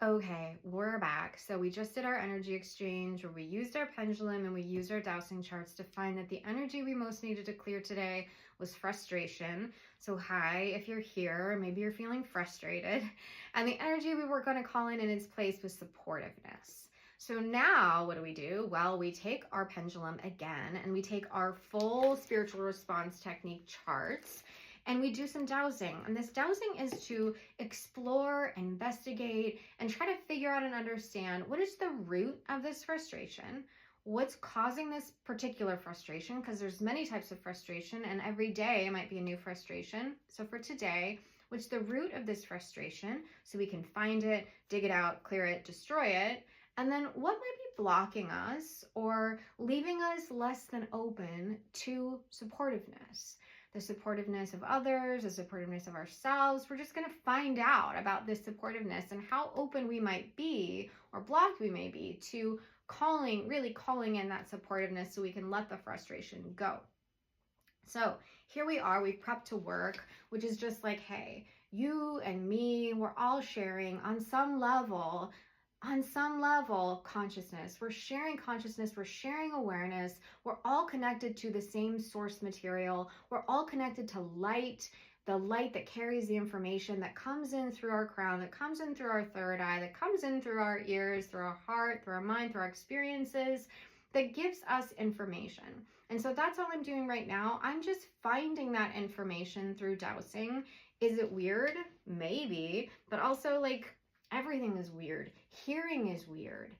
Okay, we're back. So we just did our energy exchange where we used our pendulum and we used our dowsing charts to find that the energy we most needed to clear today was frustration. So hi, if you're here, maybe you're feeling frustrated. And the energy we were going to call in its place was supportiveness. So now what do? Well, we take our pendulum again and we take our full spiritual response technique charts and we do some dowsing. And this dowsing is to explore, investigate, and try to figure out and understand what is the root of this frustration, what's causing this particular frustration, because there's many types of frustration and every day might be a new frustration. So for today, what's the root of this frustration so we can find it, dig it out, clear it, destroy it, and then what might be blocking us or leaving us less than open to supportiveness. The supportiveness of others, the supportiveness of ourselves. We're just going to find out about this supportiveness and how open we might be or blocked we may be to really calling in that supportiveness so we can let the frustration go. So here we are, we've prepped to work, which is just like, hey, you and me, we're all sharing on some level consciousness. We're sharing consciousness, we're sharing awareness, we're all connected to the same source material, we're all connected to light, the light that carries the information that comes in through our crown, that comes in through our third eye, that comes in through our ears, through our heart, through our mind, through our experiences, that gives us information. And so that's all I'm doing right now. I'm just finding that information through dowsing. Is it weird? Maybe, but also like, everything is weird. Hearing is weird.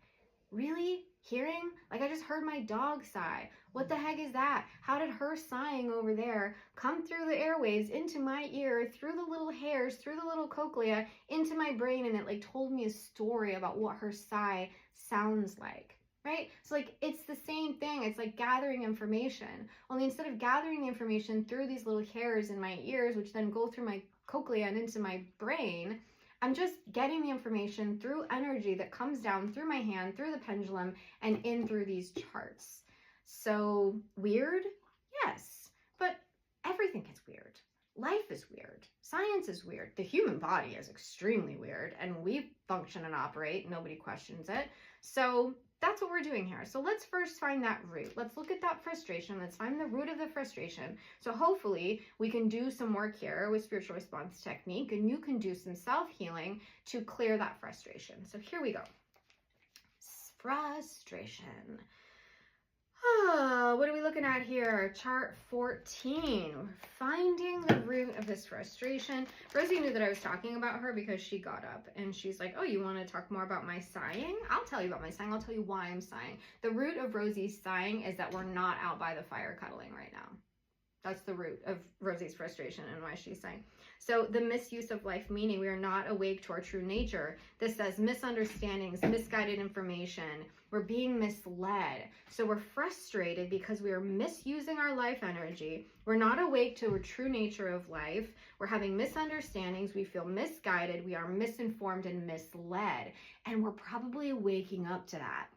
Really? Hearing? Like I just heard my dog sigh. What the heck is that? How did her sighing over there come through the airways into my ear, through the little hairs, through the little cochlea, into my brain, and it like told me a story about what her sigh sounds like. Right? So like it's the same thing. It's like gathering information. Only instead of gathering the information through these little hairs in my ears, which then go through my cochlea and into my brain, I'm just getting the information through energy that comes down through my hand, through the pendulum, and in through these charts. So weird? Yes, but everything is weird. Life is weird. Science is weird. The human body is extremely weird, and we function and operate. Nobody questions it. So that's what we're doing here. So let's first find that root. Let's look at that frustration. Let's find the root of the frustration. So hopefully we can do some work here with spiritual response technique, and you can do some self-healing to clear that frustration. So here we go. Frustration. What are we looking at here? Chart 14. Finding the root of this frustration. Rosie knew that I was talking about her because she got up and she's like, oh, you want to talk more about my sighing? I'll tell you about my sighing. I'll tell you why I'm sighing. The root of Rosie's sighing is that we're not out by the fire cuddling right now. That's the root of Rosie's frustration and why she's saying. So the misuse of life meaning, we are not awake to our true nature. This says misunderstandings, misguided information. We're being misled. So we're frustrated because we are misusing our life energy. We're not awake to our true nature of life. We're having misunderstandings. We feel misguided. We are misinformed and misled. And we're probably waking up to that.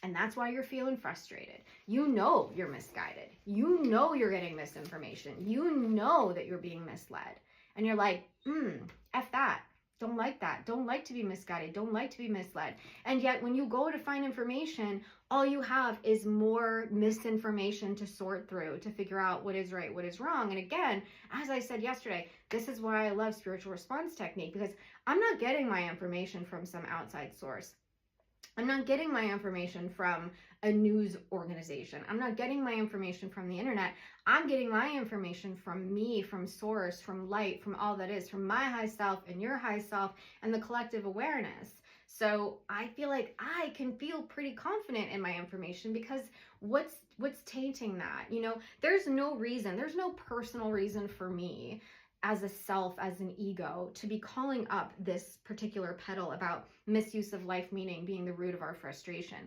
And that's why you're feeling frustrated. You know you're misguided. You know you're getting misinformation. You know that you're being misled. And you're like, F that. Don't like that. Don't like to be misguided. Don't like to be misled. And yet when you go to find information, all you have is more misinformation to sort through, to figure out what is right, what is wrong. And again, as I said yesterday, this is why I love spiritual response technique, because I'm not getting my information from some outside source. I'm not getting my information from a news organization. I'm not getting my information from the internet. I'm getting my information from me, from source, from light, from all that is, from my high self and your high self and the collective awareness. So I feel like I can feel pretty confident in my information because what's tainting that? You know, there's no reason, there's no personal reason for me as a self, as an ego, to be calling up this particular petal about misuse of life meaning being the root of our frustration.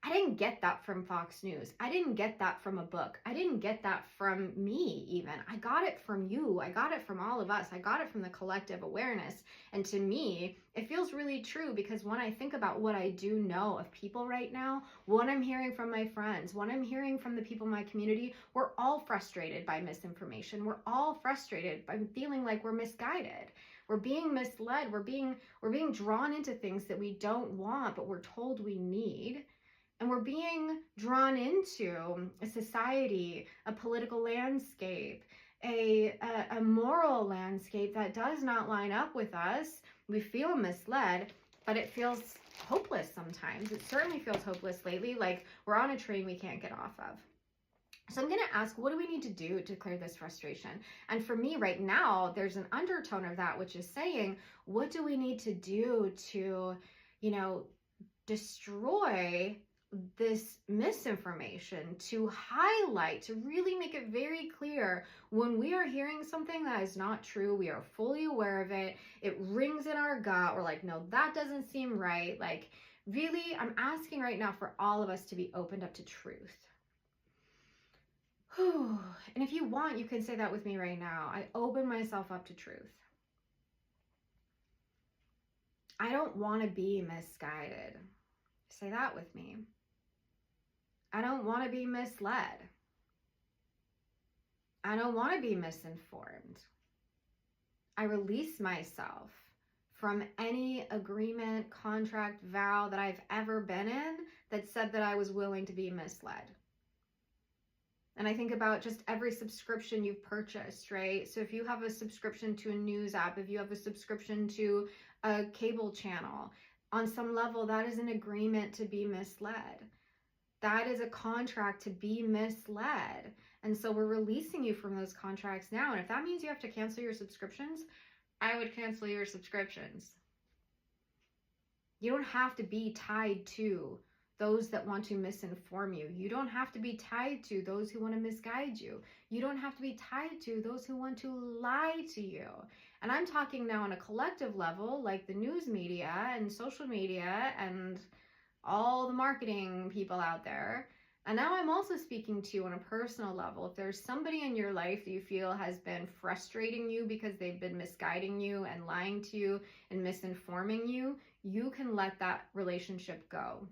I didn't get that from Fox News. I didn't get that from a book. I didn't get that from me even. I got it from you. I got it from all of us. I got it from the collective awareness. And to me, it feels really true because when I think about what I do know of people right now, what I'm hearing from my friends, what I'm hearing from the people in my community, we're all frustrated by misinformation. We're all frustrated by feeling like we're misguided. We're being misled. We're being drawn into things that we don't want, but we're told we need. And we're being drawn into a society, a political landscape, a moral landscape that does not line up with us. We feel misled, but it feels hopeless sometimes. It certainly feels hopeless lately, like we're on a train we can't get off of. So I'm going to ask, what do we need to do to clear this frustration? And for me right now, there's an undertone of that, which is saying, what do we need to do to, destroy this misinformation, to highlight, to really make it very clear when we are hearing something that is not true, we are fully aware of it, it rings in our gut, we're like, no, that doesn't seem right. Like, really, I'm asking right now for all of us to be opened up to truth. Whew. And if you want, you can say that with me right now. I open myself up to truth. I don't want to be misguided. Say that with me. I don't want to be misled. I don't want to be misinformed. I release myself from any agreement, contract, vow that I've ever been in that said that I was willing to be misled. And I think about just every subscription you've purchased, right? So if you have a subscription to a news app, if you have a subscription to a cable channel, on some level, that is an agreement to be misled. That is a contract to be misled. And so we're releasing you from those contracts now. And if that means you have to cancel your subscriptions, I would cancel your subscriptions. You don't have to be tied to those that want to misinform you. You don't have to be tied to those who want to misguide you. You don't have to be tied to those who want to lie to you. And I'm talking now on a collective level, like the news media and social media and all the marketing people out there. And now I'm also speaking to you on a personal level. If there's somebody in your life that you feel has been frustrating you because they've been misguiding you and lying to you and misinforming you, you can let that relationship go.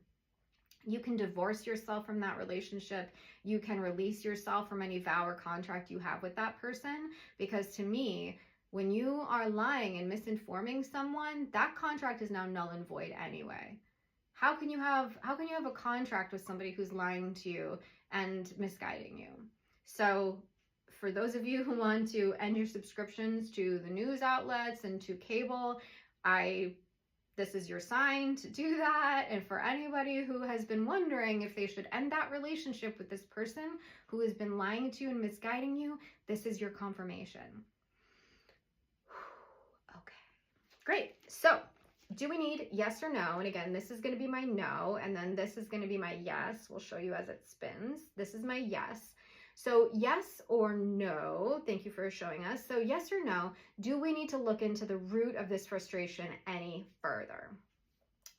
You can divorce yourself from that relationship. You can release yourself from any vow or contract you have with that person. Because to me, when you are lying and misinforming someone, that contract is now null and void anyway. How can you have a contract with somebody who's lying to you and misguiding you? So for those of you who want to end your subscriptions to the news outlets and to cable, this is your sign to do that. And for anybody who has been wondering if they should end that relationship with this person who has been lying to you and misguiding you, this is your confirmation. Okay, great. So do we need yes or no? And again, this is going to be my no, and then this is going to be my yes. We'll show you as it spins. This is my yes. So yes or no, thank you for showing us. So yes or no, do we need to look into the root of this frustration any further?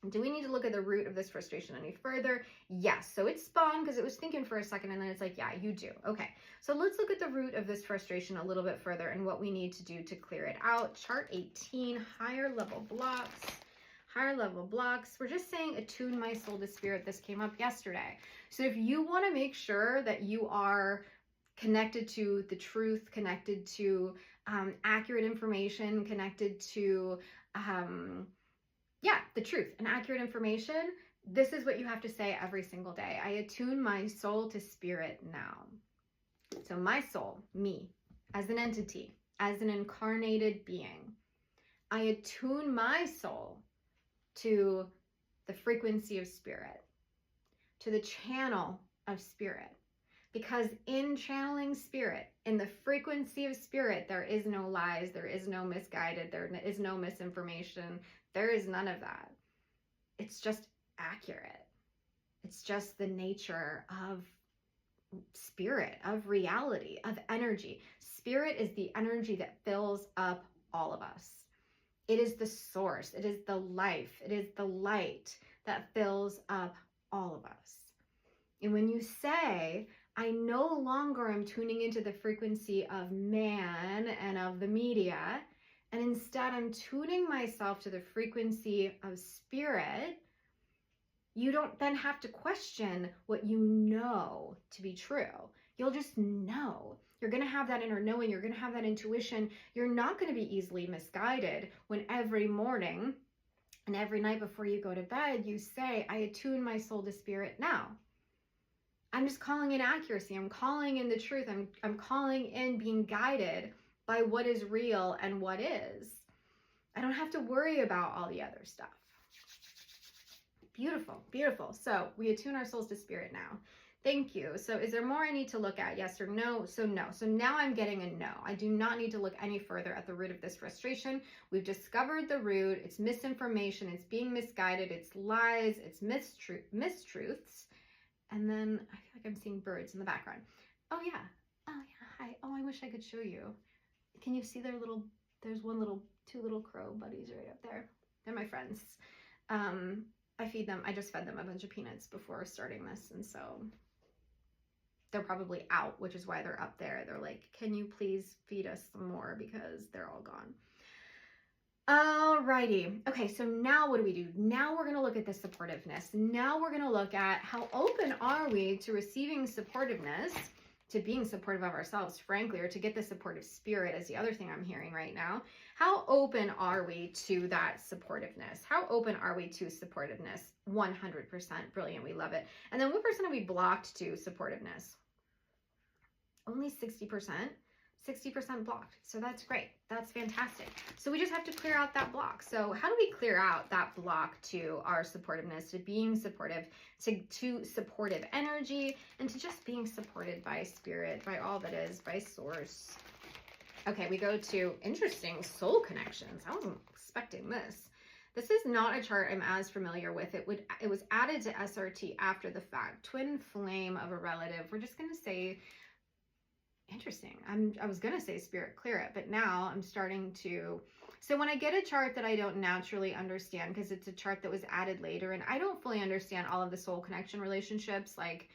Do we need to look at the root of this frustration any further? Yes. So it spun because it was thinking for a second and then it's like, yeah, you do. Okay. So let's look at the root of this frustration a little bit further and what we need to do to clear it out. Chart 18, higher level blocks. Higher level blocks. We're just saying attune my soul to spirit. This came up yesterday. So if you want to make sure that you are connected to the truth, connected to accurate information, connected to the truth and accurate information, this is what you have to say every single day. I attune my soul to spirit now. So my soul, me, as an entity, as an incarnated being, I attune my soul to the frequency of spirit, to the channel of spirit. Because in channeling spirit, in the frequency of spirit, there is no lies, there is no misguided, there is no misinformation, there is none of that. It's just accurate. It's just the nature of spirit, of reality, of energy. Spirit is the energy that fills up all of us. It is the source, it is the life, it is the light that fills up all of us. And when you say, I no longer am tuning into the frequency of man and of the media, and instead I'm tuning myself to the frequency of spirit, you don't then have to question what you know to be true. You'll just know. You're going to have that inner knowing. You're going to have that intuition. You're not going to be easily misguided when every morning and every night before you go to bed, you say, I attune my soul to spirit now. I'm just calling in accuracy. I'm calling in the truth. I'm calling in being guided by what is real and what is. I don't have to worry about all the other stuff. Beautiful, beautiful. So we attune our souls to spirit now. Thank you. So is there more I need to look at? Yes or no? So no. So now I'm getting a no. I do not need to look any further at the root of this frustration. We've discovered the root. It's misinformation. It's being misguided. It's lies. It's mistruths. And then I feel like I'm seeing birds in the background. Oh yeah. Oh yeah. Hi. Oh, I wish I could show you. Can you see their little, there's two little crow buddies right up there. They're my friends. I feed them. I just fed them a bunch of peanuts before starting this. And so they're probably out, which is why they're up there. They're like, can you please feed us some more because they're all gone. Alrighty. Okay, so now what do we do? Now we're going to look at the supportiveness. Now we're going to look at how open are we to receiving supportiveness, to being supportive of ourselves, frankly, or to get the supportive spirit is the other thing I'm hearing right now. How open are we to that supportiveness? How open are we to supportiveness? 100%. Brilliant. We love it. And then what percent are we blocked to supportiveness? Only 60%. 60% blocked. So that's great. That's fantastic. So we just have to clear out that block. So how do we clear out that block to our supportiveness, to being supportive, to supportive energy, and to just being supported by spirit, by all that is, by source? Okay, we go to interesting soul connections. I wasn't expecting this. This is not a chart I'm as familiar with. It was added to SRT after the fact. Twin flame of a relative. We're just going to say interesting. I was going to say spirit clear it, but now I'm starting to. So when I get a chart that I don't naturally understand, because it's a chart that was added later, and I don't fully understand all of the soul connection relationships, like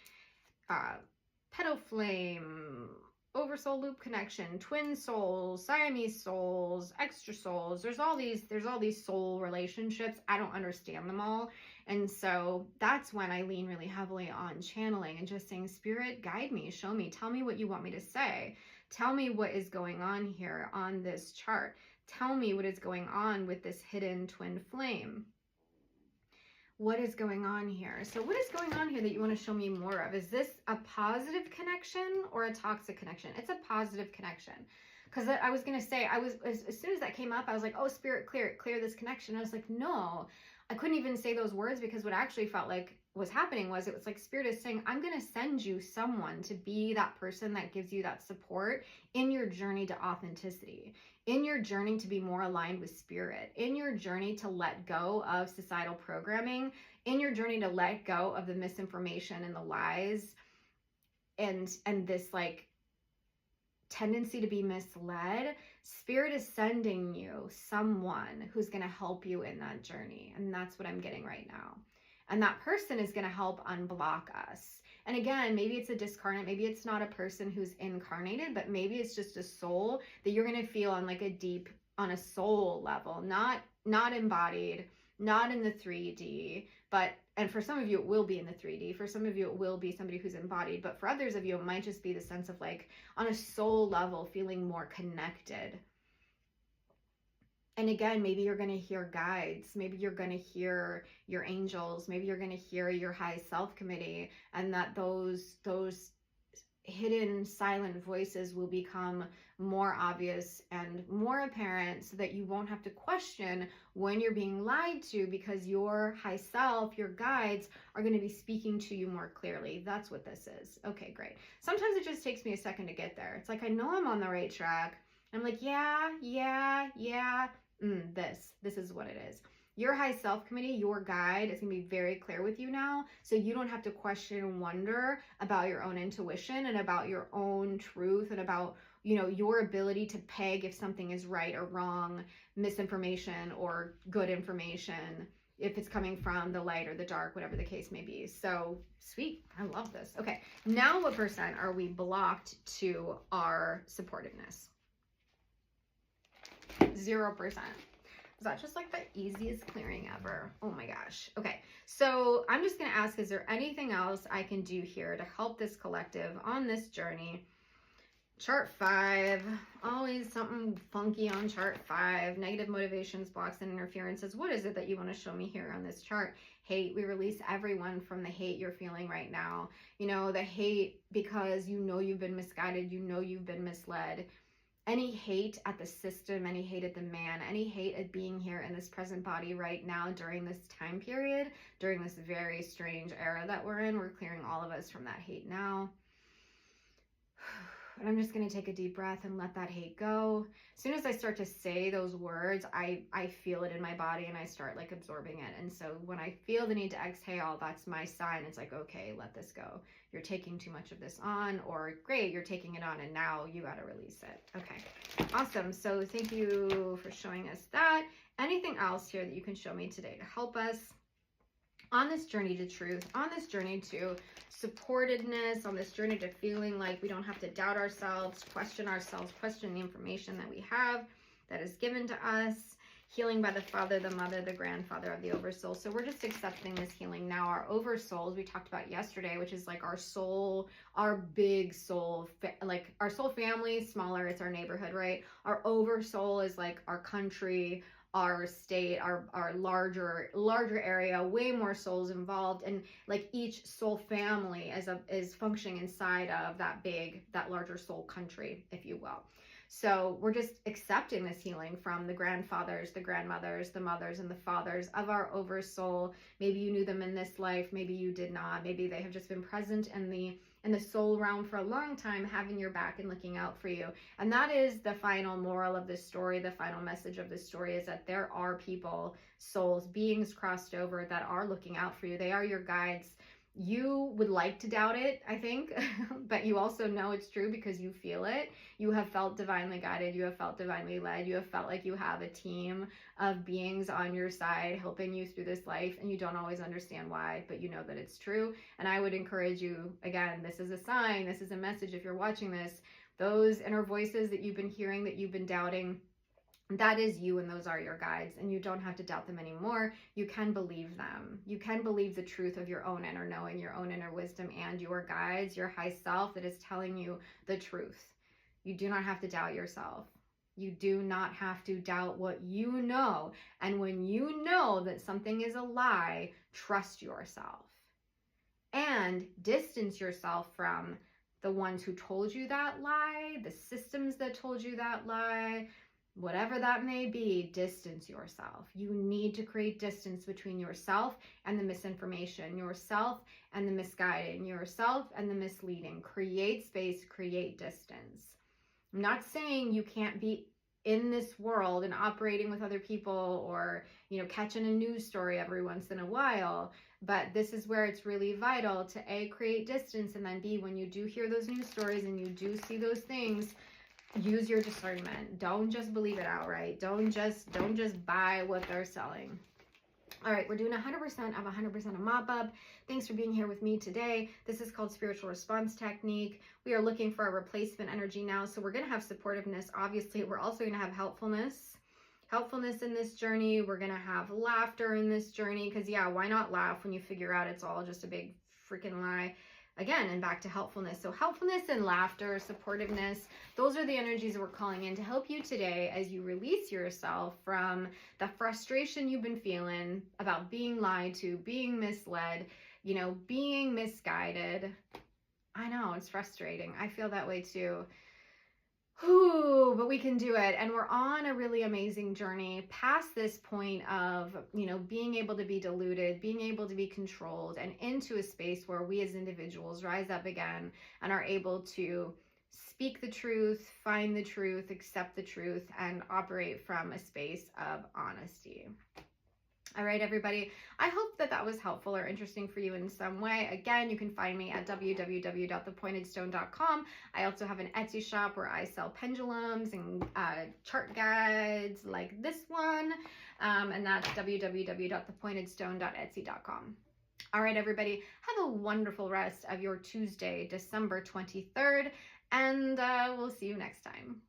pedo flame, oversoul loop connection, twin souls, Siamese souls, extra souls. There's all these soul relationships. I don't understand them all. And so that's when I lean really heavily on channeling and just saying, spirit, guide me, show me, tell me what you want me to say. Tell me what is going on here on this chart. Tell me what is going on with this hidden twin flame. What is going on here? So what is going on here that you want to show me more of? Is this a positive connection or a toxic connection? It's a positive connection. Because I was going to say, as soon as that came up, I was like, oh, spirit, clear this connection. I was like, no, I couldn't even say those words, because what actually felt like was happening was, it was like spirit is saying, I'm going to send you someone to be that person that gives you that support in your journey to authenticity, in your journey to be more aligned with spirit, in your journey to let go of societal programming, in your journey to let go of the misinformation and the lies and this like tendency to be misled. Spirit is sending you someone who's going to help you in that journey. And that's what I'm getting right now. And that person is going to help unblock us. And again, maybe it's a discarnate, maybe it's not a person who's incarnated, but maybe it's just a soul that you're going to feel on like a deep, on a soul level, not embodied, not in the 3D, but, and for some of you, it will be in the 3D. For some of you, it will be somebody who's embodied, but for others of you, it might just be the sense of like on a soul level, feeling more connected. And again, maybe you're going to hear guides. Maybe you're going to hear your angels. Maybe you're going to hear your high self committee, and that those hidden silent voices will become more obvious and more apparent, so that you won't have to question when you're being lied to, because your high self, your guides are going to be speaking to you more clearly. That's what this is. Okay, great. Sometimes it just takes me a second to get there. It's like, I know I'm on the right track. I'm like, yeah. This is what it is. Your high self committee, your guide is going to be very clear with you now, so you don't have to question and wonder about your own intuition and about your own truth and about, you know, your ability to peg if something is right or wrong, misinformation or good information, if it's coming from the light or the dark, whatever the case may be. So sweet. I love this. Okay. Now what percent are we blocked to our supportiveness? 0%. Is that just like the easiest clearing ever? Oh my gosh. Okay. So I'm just going to ask, is there anything else I can do here to help this collective on this journey Chart 5, always something funky on chart 5. Negative motivations, blocks, and interferences. What is it that you want to show me here on this chart? Hate. We release everyone from the hate you're feeling right now. You know, the hate because you know you've been misguided, you know you've been misled. Any hate at the system, any hate at the man, any hate at being here in this present body right now during this time period, during this very strange era that we're in. We're clearing all of us from that hate now. And I'm just going to take a deep breath and let that hate go. As soon as I start to say those words, I feel it in my body and I start like absorbing it. And so when I feel the need to exhale, that's my sign. It's like, okay, let this go. You're taking too much of this on, or great, you're taking it on and now you got to release it. Okay, awesome. So thank you for showing us that. Anything else here that you can show me today to help us on this journey to truth, on this journey to supportedness, on this journey to feeling like we don't have to doubt ourselves, question the information that we have that is given to us, healing by the father, the mother, the grandfather of the oversoul. So we're just accepting this healing now. Our oversouls, we talked about yesterday, which is like our soul, our big soul, like our soul family, smaller, it's our neighborhood, right? Our oversoul is like our country, our state, our larger area, way more souls involved, and like each soul family is functioning inside of that larger soul country, if you will. So we're just accepting this healing from the grandfathers, the grandmothers, the mothers, and the fathers of our oversoul. Maybe you knew them in this life, maybe you did not. Maybe they have just been present in the soul realm for a long time, having your back and looking out for you. And that is the final moral of this story. The final message of this story is that there are people, souls, beings crossed over that are looking out for you. They are your guides. You would like to doubt it, I think, but you also know it's true because you feel it. You have felt divinely guided. You have felt divinely led. You have felt like you have a team of beings on your side helping you through this life, and you don't always understand why, but you know that it's true. And I would encourage you, again, this is a sign, this is a message if you're watching this, those inner voices that you've been hearing, that you've been doubting, that is you, and those are your guides, and you don't have to doubt them anymore. You can believe them. You can believe the truth of your own inner knowing, your own inner wisdom, and your guides, your high self that is telling you the truth. You do not have to doubt yourself. You do not have to doubt what you know. And when you know that something is a lie, trust yourself and distance yourself from the ones who told you that lie, the systems that told you that lie. Whatever that may be, distance yourself. You need to create distance between yourself and the misinformation, yourself and the misguiding, yourself and the misleading. Create space, create distance. I'm not saying you can't be in this world and operating with other people, or, you know, catching a news story every once in a while, but this is where it's really vital to A, create distance, and then B, when you do hear those news stories and you do see those things, use your discernment. Don't just believe it outright. Don't just buy what they're selling. All right, we're doing 100% of 100% of mop-up. Thanks for being here with me today. This is called Spiritual Response Technique. We are looking for a replacement energy now. So we're going to have supportiveness. Obviously, we're also going to have helpfulness. Helpfulness in this journey. We're going to have laughter in this journey. Because, yeah, why not laugh when you figure out it's all just a big freaking lie? Again, and back to helpfulness. So helpfulness and laughter, supportiveness, those are the energies we're calling in to help you today as you release yourself from the frustration you've been feeling about being lied to, being misled, you know, being misguided. I know, it's frustrating. I feel that way too. Whew, but we can do it. And we're on a really amazing journey past this point of, you know, being able to be deluded, being able to be controlled, and into a space where we as individuals rise up again and are able to speak the truth, find the truth, accept the truth, and operate from a space of honesty. All right, everybody. I hope that was helpful or interesting for you in some way. Again, you can find me at www.thepointedstone.com. I also have an Etsy shop where I sell pendulums and chart guides like this one. And that's www.thepointedstone.etsy.com. All right, everybody. Have a wonderful rest of your Tuesday, December 23rd. And we'll see you next time.